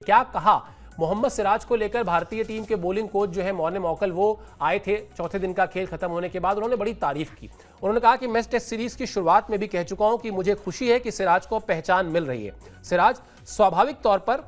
क्या कहा मोहम्मद सिराज को लेकर भारतीय टीम के बॉलिंग कोच जो है मॉर्ने मॉकल, वो आए थे चौथे दिन का खेल खत्म होने के बाद। उन्होंने बड़ी तारीफ की। उन्होंने कहा कि मैं टेस्ट सीरीज की शुरुआत में भी कह चुका हूं कि मुझे खुशी है कि सिराज को पहचान मिल रही है। सिराज स्वाभाविक तौर पर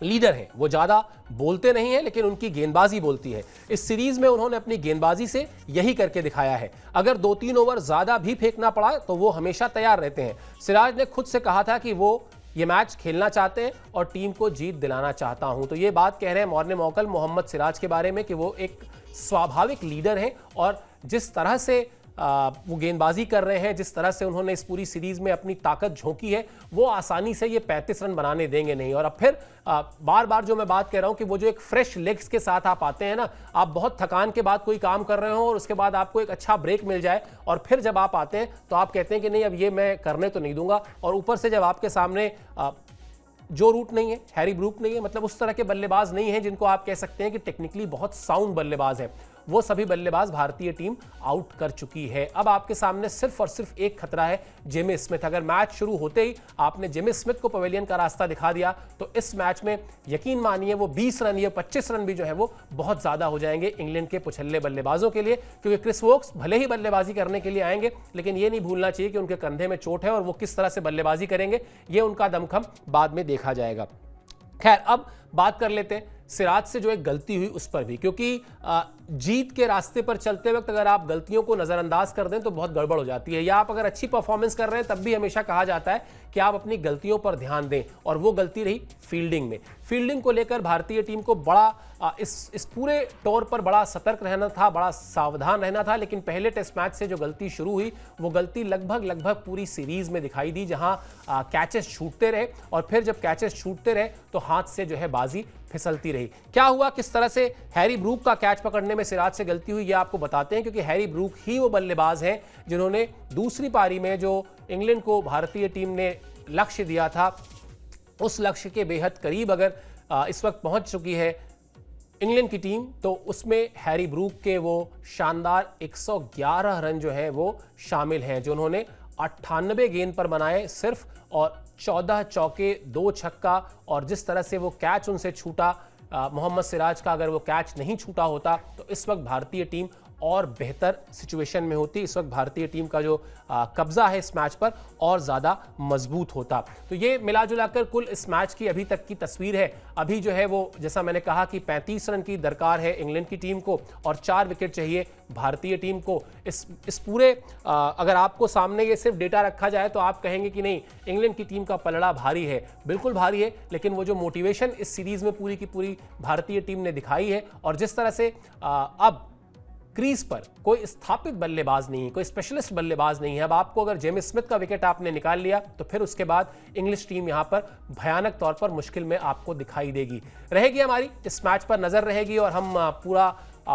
लीडर है, वो ज्यादा बोलते नहीं है लेकिन उनकी गेंदबाजी बोलती है। इस सीरीज में उन्होंने अपनी गेंदबाजी से यही करके दिखाया है। अगर 2-3 ओवर ज्यादा भी फेंकना पड़ा तो वो हमेशा तैयार रहते हैं। सिराज ने खुद से कहा था कि वो ये मैच खेलना चाहते हैं और टीम को जीत दिलाना चाहता हूं। तो ये बात कह रहे हैं मॉर्ने मॉकल मोहम्मद सिराज के बारे में कि वो एक स्वाभाविक लीडर हैं और जिस तरह से वो गेंदबाजी कर रहे हैं, जिस तरह से उन्होंने इस पूरी सीरीज में अपनी ताकत झोंकी है, वो आसानी से ये 35 रन बनाने देंगे नहीं। और अब फिर बार बार जो मैं बात कह रहा हूं कि वो जो एक फ्रेश लेग्स के साथ आप आते हैं ना, आप बहुत थकान के बाद कोई काम कर रहे हो और उसके बाद आपको एक अच्छा ब्रेक मिल जाए और फिर जब आप आते हैं तो आप कहते हैं कि नहीं अब ये मैं करने तो नहीं दूंगा। और ऊपर से जब आपके सामने जो रूट नहीं है, हैरी ब्रूक नहीं है, मतलब उस तरह के बल्लेबाज नहीं है जिनको आप कह सकते हैं कि टेक्निकली बहुत साउंड बल्लेबाज हैं, वो सभी बल्लेबाज भारतीय टीम आउट कर चुकी है। अब आपके सामने सिर्फ और सिर्फ एक खतरा है, जेमी स्मिथ। अगर मैच शुरू होते ही आपने जेमी स्मिथ को पवेलियन का रास्ता दिखा दिया तो इस मैच में यकीन मानिए वो 20 रन या 25 रन भी जो है वो बहुत ज्यादा हो जाएंगे इंग्लैंड के पुछल्ले बल्लेबाजों के लिए। क्योंकि क्रिस वोक्स भले ही बल्लेबाजी करने के लिए आएंगे लेकिन ये नहीं भूलना चाहिए कि उनके कंधे में चोट है और वो किस तरह से बल्लेबाजी करेंगे ये उनका दमखम बाद में देखा जाएगा। खैर, अब बात कर लेते हैं सिराज से जो एक गलती हुई उस पर भी, क्योंकि जीत के रास्ते पर चलते वक्त अगर आप गलतियों को नजरअंदाज कर दें तो बहुत गड़बड़ हो जाती है। या आप अगर अच्छी परफॉर्मेंस कर रहे हैं तब भी हमेशा कहा जाता है कि आप अपनी गलतियों पर ध्यान दें, और वो गलती रही फील्डिंग में। फील्डिंग को लेकर भारतीय टीम को बड़ा इस पूरे टूर पर बड़ा सतर्क रहना था, बड़ा सावधान रहना था। लेकिन पहले टेस्ट मैच से जो गलती शुरू हुई वो गलती लगभग पूरी सीरीज में दिखाई दी, जहां कैचेस छूटते रहे और फिर जब कैचेस छूटते रहे तो हाथ से जो है बाजी फिसलती रही। क्या हुआ, किस तरह से हैरी ब्रूक का कैच पकड़ने में सिराज से गलती हुई, ये आपको बताते हैं। क्योंकि हैरी ब्रूक ही वो बल्लेबाज हैं जिन्होंने दूसरी पारी में जो इंग्लैंड को भारतीय टीम ने लक्ष्य दिया था, उस लक्ष्य के बेहद करीब अगर इस वक्त पहुंच चुकी है इंग्लैंड की टीम, तो उसमें हैरी ब्रूक के वो शानदार 111 रन जो है वो शामिल हैं, जो उन्होंने 98 गेंद पर बनाए सिर्फ, और 14 चौके 2 छक्का। और जिस तरह से वो कैच उनसे छूटा, मोहम्मद सिराज का अगर वो कैच नहीं छूटा होता तो इस वक्त भारतीय टीम और बेहतर सिचुएशन में होती। इस वक्त भारतीय टीम का जो कब्जा है इस मैच पर और ज़्यादा मजबूत होता। तो ये मिलाजुलाकर कुल इस मैच की अभी तक की तस्वीर है। अभी जो है वो, जैसा मैंने कहा कि 35 रन की दरकार है इंग्लैंड की टीम को और 4 विकेट चाहिए भारतीय टीम को। इस पूरे अगर आपको सामने ये सिर्फ डेटा रखा जाए तो आप कहेंगे कि नहीं, इंग्लैंड की टीम का पलड़ा भारी है। बिल्कुल भारी है, लेकिन वो जो मोटिवेशन इस सीरीज में पूरी की पूरी भारतीय टीम ने दिखाई है, और जिस तरह से अब क्रीज पर कोई स्थापित बल्लेबाज नहीं है, कोई स्पेशलिस्ट बल्लेबाज नहीं है। अब आपको अगर जेमी स्मिथ का विकेट आपने निकाल लिया तो फिर उसके बाद इंग्लिश टीम यहां पर भयानक तौर पर मुश्किल में आपको दिखाई देगी। रहेगी हमारी इस मैच पर नजर रहेगी और हम पूरा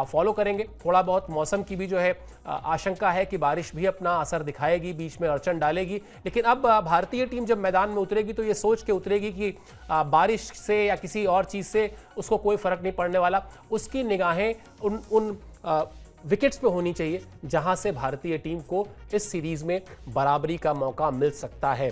फॉलो करेंगे। थोड़ा बहुत मौसम की भी जो है आशंका है कि बारिश भी अपना असर दिखाएगी, बीच में अड़चन डालेगी। लेकिन अब भारतीय टीम जब मैदान में उतरेगी तो ये सोच के उतरेगी कि बारिश से या किसी और चीज़ से उसको कोई फर्क नहीं पड़ने वाला। उसकी निगाहें उन विकेट्स पे होनी चाहिए जहां से भारतीय टीम को इस सीरीज में बराबरी का मौका मिल सकता है।